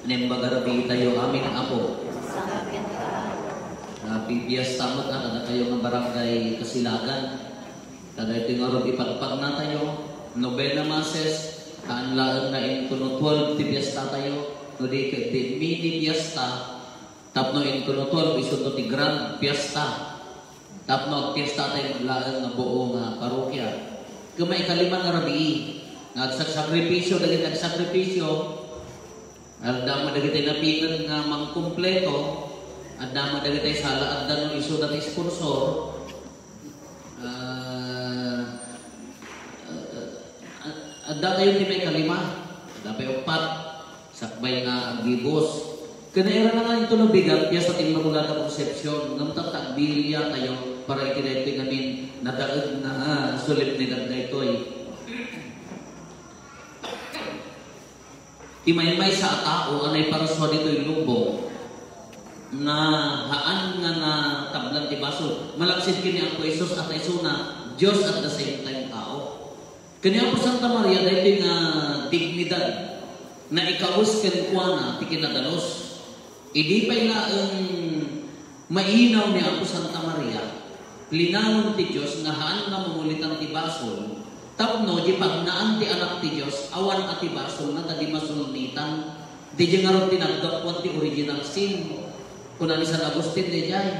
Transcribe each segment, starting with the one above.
Nembagarabi tayo aming Apo. Pipiyas tamot na kada tayo ng barangay Kasilagan. Kada ito nga rin ipagpag na tayo. Novena Mases, kaanlaan na intuno 12 pipiyas na tayo. No di mini piyesta. Tapno intuno 12 isunto ti grand piyesta. Tapno piyesta tayo laan na buong parokya. Kumay kalima nga rabi. Nagsakripisyo, dagit nagsakripisyo. Adama dagiti napingan nga mangkumpleto, adama dagiti sala adda no isu dati sponsor. Adda tayo ti may kalima, adda pa upat, sakbay nga agibos. Kanaira na nga ito no bigat, piya sa tinmagulata konsepsyon, ng tatakbilya tayo para itinayto ngamin nadaag na sulit ni ganda ito Imay-may sa tao, anay para sa dito yung lumbong na haan nga na tablang tibaso. Malaksid kini ang Isus at Isuna, Diyos at the same time tao. Kanya po Santa Maria, dahil nga dignidad na ikaus kenkwana, ti kinadalos. Idi pa'y nga mainaw niya po Santa Maria, linangon ti Diyos, nga haan nga mamulitan tibaso, tapno, di pagnaan ti anak ti Diyos, awan at ti basol na tadi masulunitan. Di di nga rin tinagdakwan ti original sin. Kuna ni San Agustin di jay.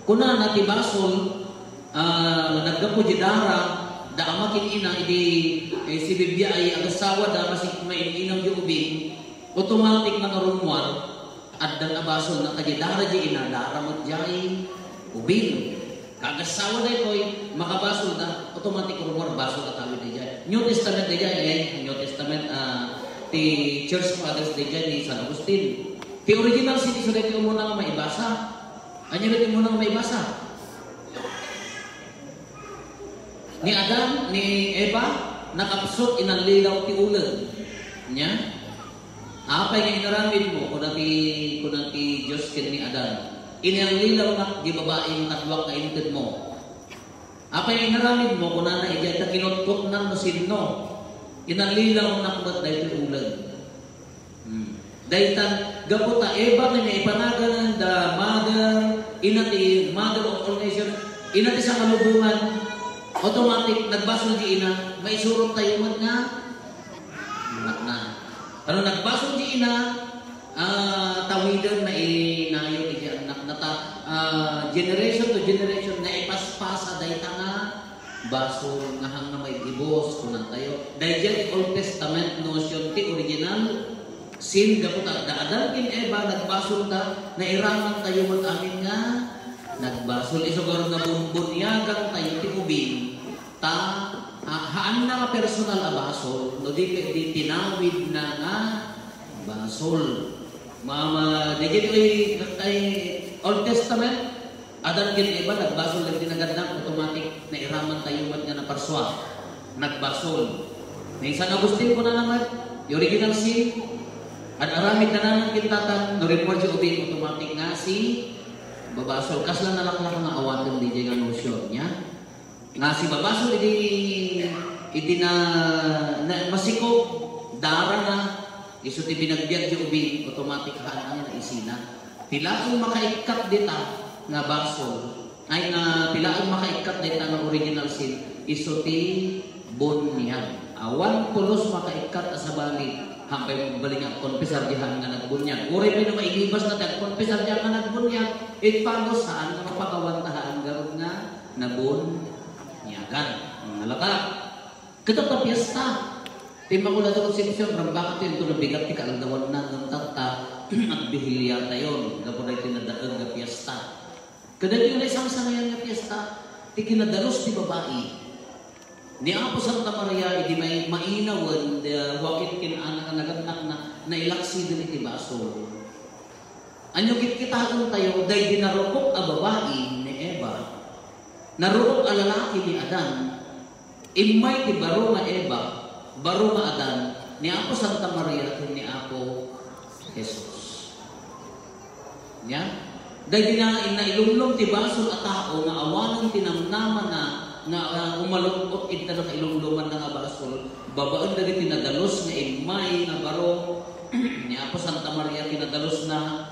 Kuna na ti basol, nagdapo di dara, da amakin ina, si Bibya ay agasawa da, masik maininang di ubing, automatic na narunwal, at da basol na tadi dara di ina, dara mo jay, ubing. Kagasawa na ito makabasol na automatic rumor basol na tawid na dyan. New Testament na dyan, New Testament ti Church Fathers na dyan ni San Agustin. Ti original sin iso na ito muna nga maibasa. Anyo na ito muna nga maibasa. Ni Adam, ni Eva, nakapsot inanlilaw ti ulan. Nya? Apay nga inaramid mo kung ti Diyos kin ni Adam. Inanglilaw na di babaeng katwak na inutid mo. Apay inaramid mo kung na ijay ta kinutkot ng masinno. Inanglilaw na kumat na ito ulan. Daitan gaputa Eva na ipanagan the mother, inati mother of all nations, inati sa kalubungan, automatic nagbasol di ina, may surot tayo man nga. Anak na. Ano nagbasol di ina, tawidan na inayo di anak nata generation to generation na ipaspasa dahil nga baso nga hang na may dibos kunan tayo dahil dyan Old Testament notion ti original sin gaputa da Adam kin Eva nagbasol ta na iraman tayo mag-amin nga nagbasol isugaro nga bumbunyagan tayo ti ubing ta haan na personal a basol no di tinawid na nga basol mama digit ay Old Testament Adam kin Eva nagbasol lang dinagandang automatic na iraman tayo mat nga na parswa nagbasol ni San Agustin ko na naman yung original sin at aramid na naman kintatan no report yung ubing automatic nga si babasol kasla nalaklak nga awatin di nga notion niya nga si babasol iti na masiko dara na iso ti binagbiag yung ubing automatic haan na isina tilaang makaikat dita nga basol ay nga tilaang makaikat dita nga original sin iso ti bunyag awan pulos makaikat sa bali hampay magbalik ang konpesar dihan nga nagbunyag uri pa na mailibas na tag konpesar dihan nga nagbunyag it paano saan nga mapagawantahan garod nga nabunyagan nalaka kita pa piyesta ti magula sa konsepsyon bakit ito nabigat ti kaaldawan na ng tata at bihilya tayo gapon ay tinadaag nga piyesta kadali yung isang sangayan nga piyesta ti kinadalos ti babae ni Apo Santa Maria hindi may mainawan wakit kinaanak na nagagnak na ilaksi din iti baso anyo kitkitaan tayo dahil dinarupok a babae ni Eva narupok a lalaki ni Adan imay ti baro nga Eva baro nga Adan ni Apo Santa Maria at ni Apo Jesus niya dahil inailumlom ti basol at tao nga awanan tinamnaman na umalungkot ita na kailumluman na nga basol babaan dahil tinadalos nga imay nga baro ni Apo Santa Maria kinadalos na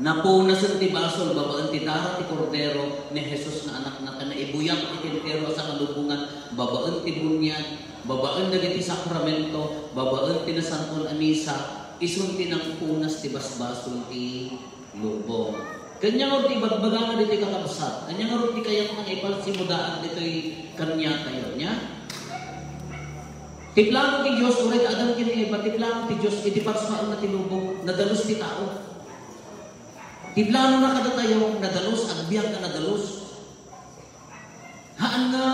napunas ti basol babaan ti dara ti kordero ni Jesus na anak na ibuyak ti tintero sa kalubungan babaan ti bunyag babaan dagiti sakramento babaan ti nasantol a misa isun ti nang punas ti basbasol ti lubong kanya ti bagbaga na diti kakabsat kanya ti kayat nang ipalsimudaan dito'y kanya tayo niya ti plano ti Diyos ulit Adam kini Eva ti plano ti Diyos iti parsmaan na tinubog nadalos ti tao ti plano na kada tayo nadalos agbyag na nadalos haan nga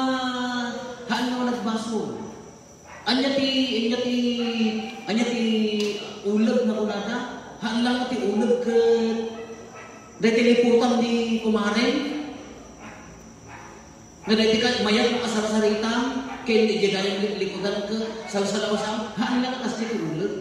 nagbasol anya ti ulag na kunada haan lang ti ulag ka dahil tiliputang di kumaren nga dahil ka mayat na kasarasaritan kaya hindi dyan likudan ka salasalawasan haan lang kasi ti ulag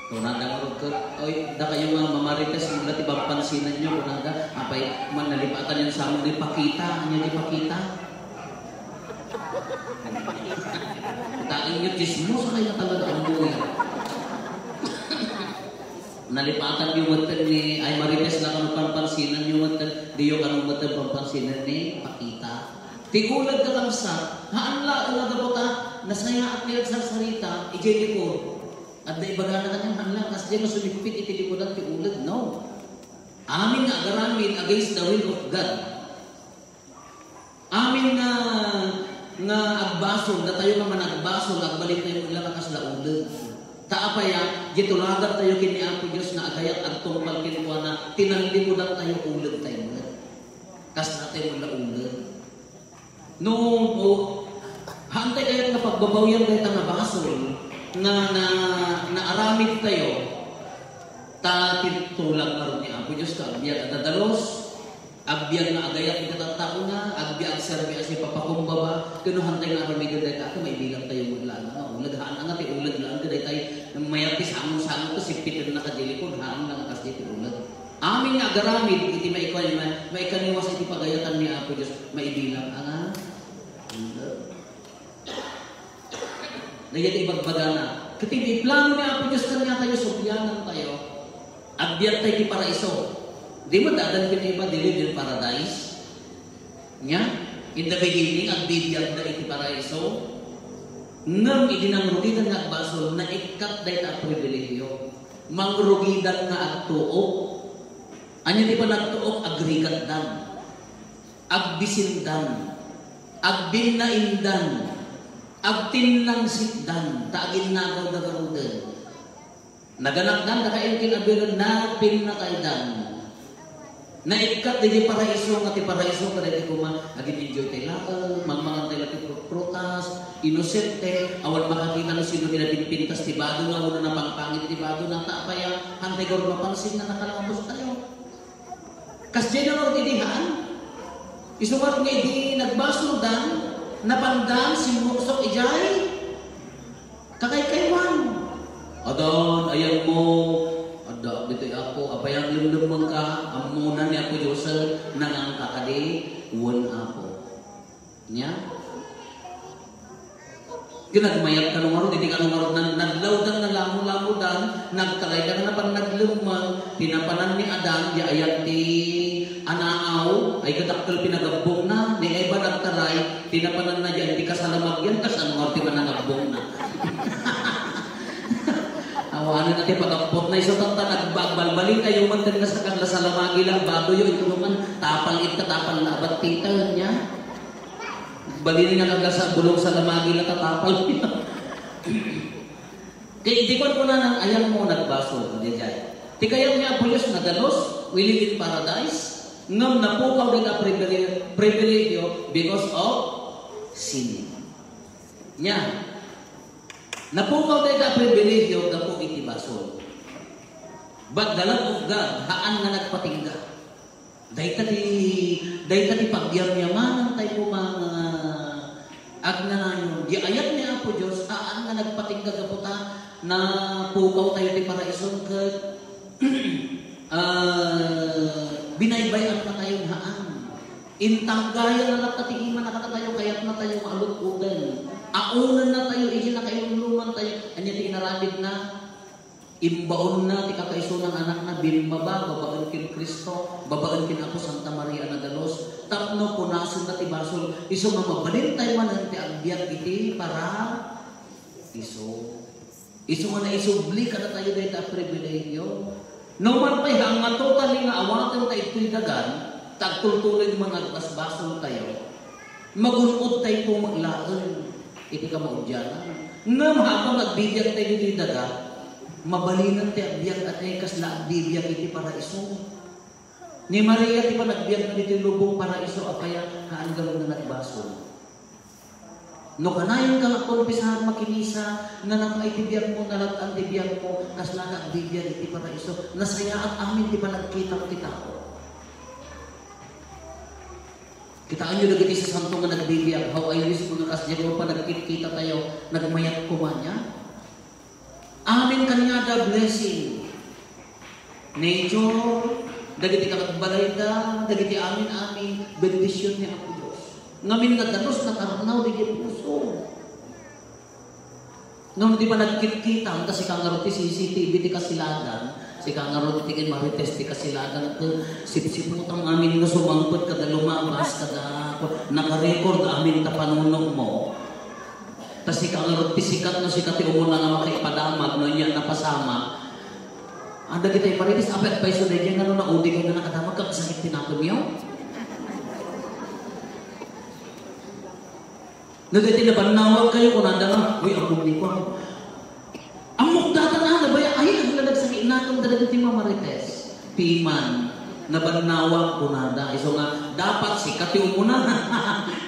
kunada mo ka oy da kayo mga mamarites mula ti pampansinan nyo kunada apay manalipatan yan sa among ipakita anya ipakita taing yung chismo sa kaya talaga ang buhay nalipatan yung matan ni ay marites na kanong pampansinan yung matan di yung kanong matan pampansinan ni pakita tigulag ka lang sa haanla ang nagabota nasaya at niyag sa sarita ijay likod at na ibaga na kanyang hanlang kasi di masulipit itilikudan ti ulag no amin nga agaramin against the will of God amin nga agbasol na tayo naman agbasol agbalik tayo mula kakas la ulag taapaya gitulagan tayo kini Apo Diyos na agayat at tungkal kinuha na tinanlikudan tayo ulag tayo kas natin mula ulag no hantay kayo na pagbabawyan tayo nga basol na aramid tayo tatitulang na rin ni Apo Diyos ka agbyag at dadalos agbyag na agayat ikatatao na agbyag serbi as ipapakumbaba kinuhantay na aramid dahil ako may bilang tayo mula na ulaghaan nga ti ulag lang dahil tayo mayapis among-samong to sipitin na kadilikod haan lang kasi ti ulag amin nga agaramid iti maikaniwas iti pagayatan ni Apo Diyos maibilang nga dahil ibagbaga na. Katindi, plano niya Apo Diyos kanya tayo, subyanan tayo. Agbyag tayo di paraiso. Di mo dadan kini iba, dili din paradise. Nya? In the beginning, agbibiyag na iti paraiso. Ngam idinangrugidan nga agbasol, na ikat dahi ta privilegyo. Mangrugidan nga agtuok. Anya di ba nagtuok, agrigat dan. Agbisindan. Agbinaindan. Agtinlang sikdan, taagin na ako nagarudan. Naganakdan, nakain kinabiran na pinakaidan. Naikat di paraiso, nga ti paraiso, kada di kuma, agin enjoy tayo lakal, magmangan tayo lati prutas, inosente, awan makakita na sino pinapinpintas, tibado na, muna na pangpangit, tibado na, taapaya, hantay gawin mapansin na nakalangabos tayo. Kas dyan na ortidihan, isumat nga di nagbasudan, napandang sinuksok ijay kakaykaywan adon ayan mo ada dito ako apayang lumdumang ka amunan ni Apo Diyos nang kakadi uwan Apo niya kinagmayat ka nung araw hindi ka nung araw naglawdan na lamu-lamudan nagkalay ka na pang naglumang tinapanan ni Adan di ayat ti anaaw ay kataktal pinagabong na ni Eva nagtaray tinapanan na dyan di kasalamag yan kas anong arti manangabong na awanan natin pagkapot na iso tanta nagbagbalbalin kayo man kan sa kanla salamagi lang bago yun ito naman tapal it katapal na abat tita niya balinin nga kagla sa bulong salamagi lang katapal niya kaya itikon ko na ng ayang mo nagbaso di jay ti kayo niya Apo Diyos nagalos we live in paradise ngam napukaw din ang privilegyo because of sin. Nya, napukaw din ang privilegyo dapo iti basol. But the love of God, haan nga nagpatingga. Dahil tati pagyam-yamanan tayo mga agnanayon. Di ayat ni Apo Diyos, haan nga nagpatingga kaputa na pukaw tayo ti paraison kat binaybayan na tayong haan. Intanggayan na nagtatigiman na kata tayo, kaya't na tayo maalutugan. Aunan na tayo, ikinakailuluman tayo. Anya ti inaramid na, imbaon na, ti kakaiso ng anak na, binmaba, babaan kin Kristo, babaan kin ako Santa Maria na Dalos, tapno punasan na ti basol, iso mamabalin tayo man ti agbyat iti para iso. Iso nga na isubli ka na tayo dahil ta pribilegyo. No man pa'y hanga totally nga awatan tayo ito'y dagan, tagtultuloy mga basbasol tayo, magunod tayo po maglaan, iti ka maudyanan. Nga habang agbibiyag tayo ito'y dagan, mabalinan tayo agbiyag at ay kasla agbibiyag iti paraiso. Ni Maria ti pa nagbiyag na iti lubong paraiso apaya kaanggalong na nagbasol. No kanayon ka konpisahan makinisa na nakaitibiyag mo nalat ang tibiyag mo kasla ka agbibiyag iti paraiso. Nasaya at amin ti pa nagkitang ti tao. Kitaan nyo nagiti sa santo nga nagbibiyag. How I wish kung nakasya mo pa nagkita tayo nagmayat kumanya. Amin kanya da blessing. Nature, dagiti kakagbalayda, dagiti amin bendisyon ni Apo Diyos. Ngamin nga danos na karnaw di puso. Nung di ba nagkita, kasi kangarot ti CCTV ti kasiladan, si kangarot ti kin marites ti kasiladan, at sipsiputang amin nga sumangpot kada lumabas, kada nakarecord amin ta panunong mo. Tas si kangarot ti sikat no sikat ti umuna nga makaipadamag no niya napasama. Anda kita marites, apet pa iso dahil nga no naudi ka na nakadamag, kakasakit tinatom yaw. Nagati na banawag kayo kung nanda nga, uy, ang ni ko. Amok data na, nabaya, ay, ang lalag sa kinatong dalagang ti Marites. Piman, na banawag kung nanda. Iso nga, dapat si kati umuna.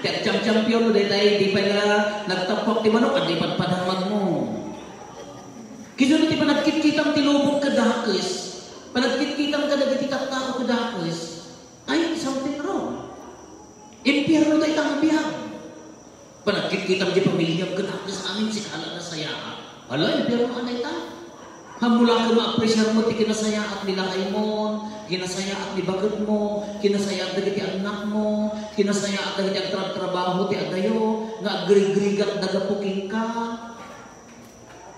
Kaya champion, dahil tayo, di pa nga nagtapok ti manok, at di pa padamag mo. Kisa na ti pa nagkit-kitang tilubog kadakis, pa nagkit-kitang kadagati tatako kadakis, ay, something wrong. Impyerno tayo itang biyag. Panagkit-kitang di pamilya, ganda sa amin si kala na saya. Hala, pero anay ta? Hamula ka ma-appreciate mo, ti kinasaya at nilakay mo, kinasaya at nibagod mo, kinasaya at dagiti anak mo, kinasaya at dagiti ang trabaho ti adayo, nga agrig-grigat nagapuking ka.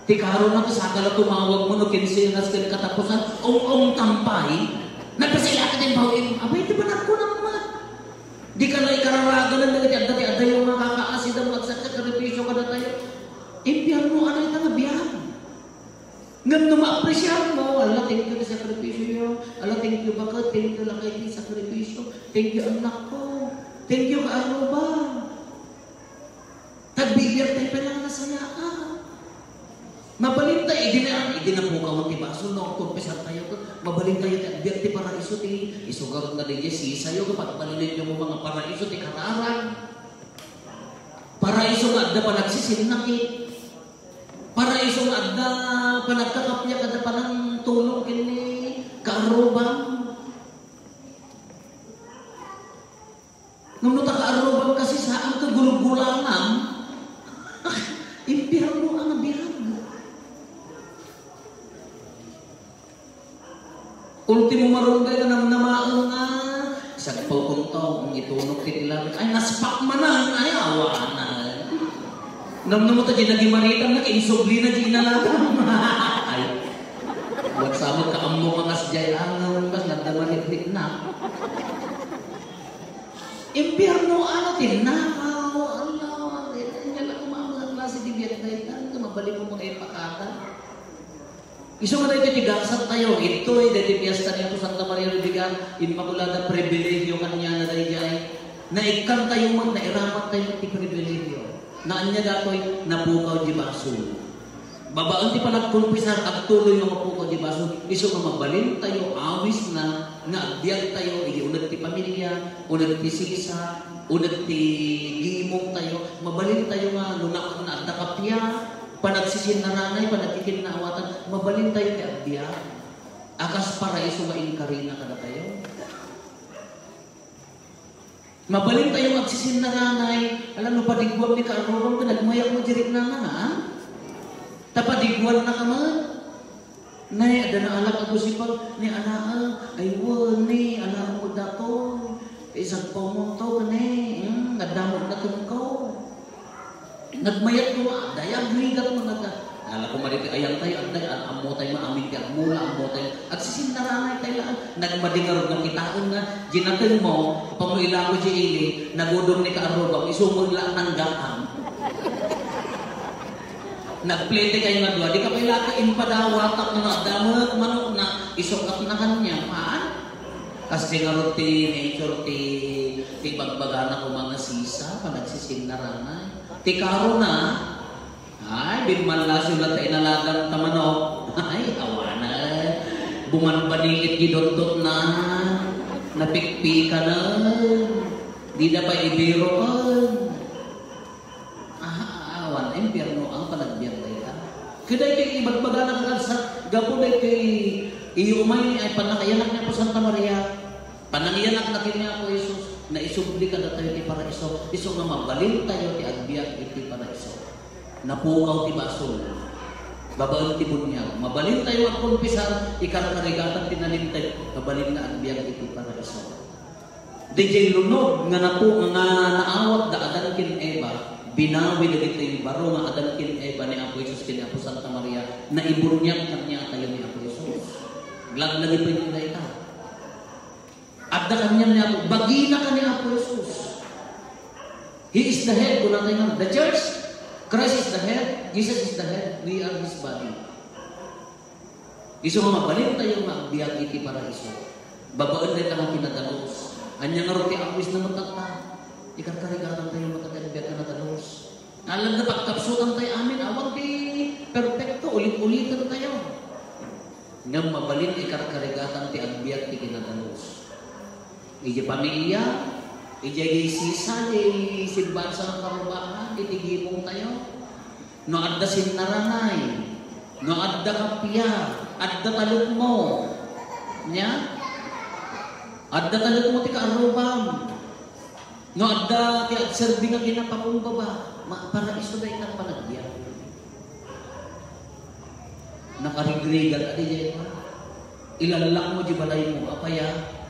Ti karon na kasagala tumawag mo, no kinsinas kin katapusan, ong tampay, nagpasila ka din bawin, abay, di ba nagko naman? Di ka na ikararagan ng dati adayo nga kakaasid ang magsakripisyo ka na tayo. Impiyar mo, ano yung nangabiyang? Ngam na ma-appreciate mo, ala, thank you sa sakripisyo nyo. Ala, thank you bakit? Thank you lang kayo sa sakripisyo. Thank you anak ko. Thank you ka ano ba? Tagbibiyar tayo pa lang nasaya ka. Mabalin tayo, idinapukaw ang tibaso, no, kumpisar tayo ko, mabalin tayo, biyarte paraiso, isugarot na din si sayo, kapag palilin nyo mo mga paraiso, kataran. Paraiso nga adda pa nagsisinakit. Paraiso nga adda pa nagkakapya, kada pa ng tulong kini, kaarubang. Nung nuta kaarubang kasi saan ka gulgulangan, impiyar mo ang abiyag. Ultimo marunggay na namaan nga. Isang po kong to, ang itunog titilamit. Ay, naspak manan. Ay, awa na. Namno mo ta di nagimaritan na kinsubli na di nalagang. Ay, huwag sa mo kaammo ka ngas jay ang mas nagdamanitlik na. Impyerno ano tinakaw. Allah, yan lang umama ng klase di biyat na itan. Mabalik mo mga ipakata. Iso nga dahil tigasat tayo, ito ay dahil piyesta niya po Santa Maria Lubigan, Immaculada privilegyo kanya na dahil dyan, na ikan tayo man, na iramat tayo man ti privilegyo. Na anya dato'y napukaw di baso. Babaan ti panagkulpisar at tuloy nga mapukaw di baso, iso nga mabalin tayo, awis na, nga agbyag tayo, unag ti pamilya, unag ti sisa, unag ti gimong tayo, mabalin tayo nga, lunak na at nakapya, panagsisin na nanay, panagkikin na awatan, mabalin tayo kay Abdiya. Akas paraiso nga inkarina kada tayo. Mabalin tayo magsisin na nanay, alam mo, padigwag ni Karorong ka, nagmayak mo dirit na nga, ha? Tapadigwag na ka man. Nay, ada na alak ako si pag, ni anaa, ay wala ni, anaa mo dato, isang pumunto ka ni, ngadamot na tungkaw. Nagmayat ko daya grigat mo Kala ko mariti ayang tayo, anday, amo tayo maamin ka, mula amo tayo. At sisindaranay tayo lang. Nagmadingarod ng kitaon nga, ginatun mo, pamuila ko si Ili, nagudong ni Kaarubang, isumod lang ng gatang. Nagplete kayo nga doon, di ka pala ka impadawatak na nagdamag manok na isukat na kanya. Maan? Kasi nga roti, nature, ti bagbagana ko mga sisa, panagsisindaranay. Ti karo na, ay, binmanlasyo na tayo nalagang tamanok. Ay, awa na. Bumanbaningit gidot-dot na. Napikpi ka na. Di na pa ibiro ka. Awan, impyerno ang panagbiyan tayo ka. Kaya kayo ibagbaga na ka sa gapunay kay iumay ay panakayanak niya po Santa Maria. Panangiyanak na kanya po Jesus na isubli ka na tayo ti paraiso. Iso nga mabalin tayo ti agbiyak iti paraiso. Napukaw ti basol. Babaon ti bunyag. Mabalin tayo at kumpisar, ikarkarigatan tinalintay, mabalin na ang biyag iti paraiso. DJ lunog nga naawat da adan kin Eva, binawi na dito yung baro nga adan kin Eva ni Apo Jesus kin Apo Santa Maria, na ibunyag kanya tayo ni Apo Jesus. Glag na dito yung ita. At da kanya ni Apo, bagina ka ni Apo Jesus. He is the head, kung natin the church, Christ is the head, Jesus is the head, we are His body. Iso nga mabalin tayo maagbiyak iti paraiso. Babaan tayo ang pinadalos. Anya nga roti awis na matata. Ikarkarigatan tayo matagalibiyak na nadalos. Alam na pagkapsutan tayo amin, awag di perfecto, ulit-ulitan tayo. Nga mabalin ikarkarigatan ti agbiyak ti kinadalos. Iji pamilya, ijay sisa, ijay simbahan sa karubahan, itigimong tayo. No adda sinaranay, no adda kapya, adda talog mo. Nya? Adda talog mo ti kaarubam. No adda ti agserbi nga ginapakumbaba. Paraiso na itang panagbiyak. Nakarigrigan, adi jay pa. Ilalak mo di balay mo, apaya.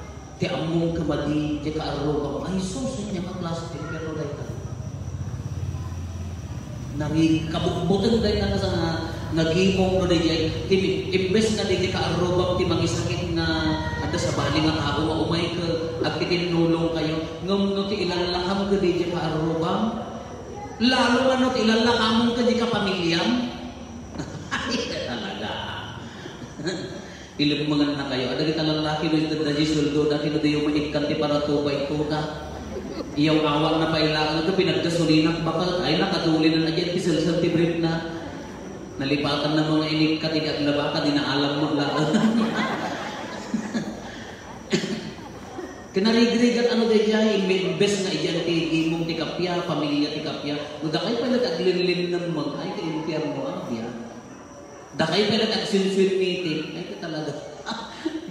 Ti among kamadi, di kaarubang, ay susun niya kaklas, pero dahi ka. Kabukbutan dahi ka sa nagimong no dahi, imbes na di kaarubang, ti mangisakit na ada sa bali nga tao, maumay ka, at itinulong kayo, ngam no ti ilalakam ka di kaarubang, lalo nga no ti ilalakam ka di kapamilyam, ay talaga. Ilang mga na kayo. Ada kita lalaki no ito da jisuldo dati no dayo manikkan ti para tubay tuta. Iyaw awak na pailangan ito pinagkasulinak bakal ay nakatuli na dyan tisalsal ti brief na nalipatan ng mga inikkat ikat na baka dinaalam mo lang. Kinarigrigat ano day dyan imbes na iyan ti imong ti kapya, pamilya ti kapya. Nudakay pa nag-aglinlin ng mga ay ti impyerno ang biya. Dakay pa nag-agsinsin meeting, ay ka talaga,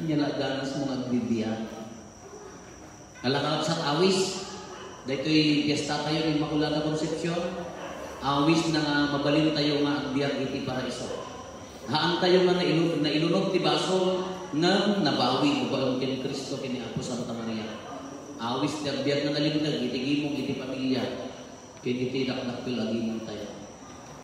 nilaganas mo nagbibiyak. Nalakalap sa awis, dahito'y piyesta tayo ng Immaculada Concepcion, awis na mabalin tayo nga agbiyak iti paraiso. Haan tayo nga na ilunog ti baso nga nabawi mo ba ang kin Kristo kini Apo Santa Maria. Awis ti agbiyak na nalintag, itigimong iti pamilya, kini ti dakdak pilagimong tayo.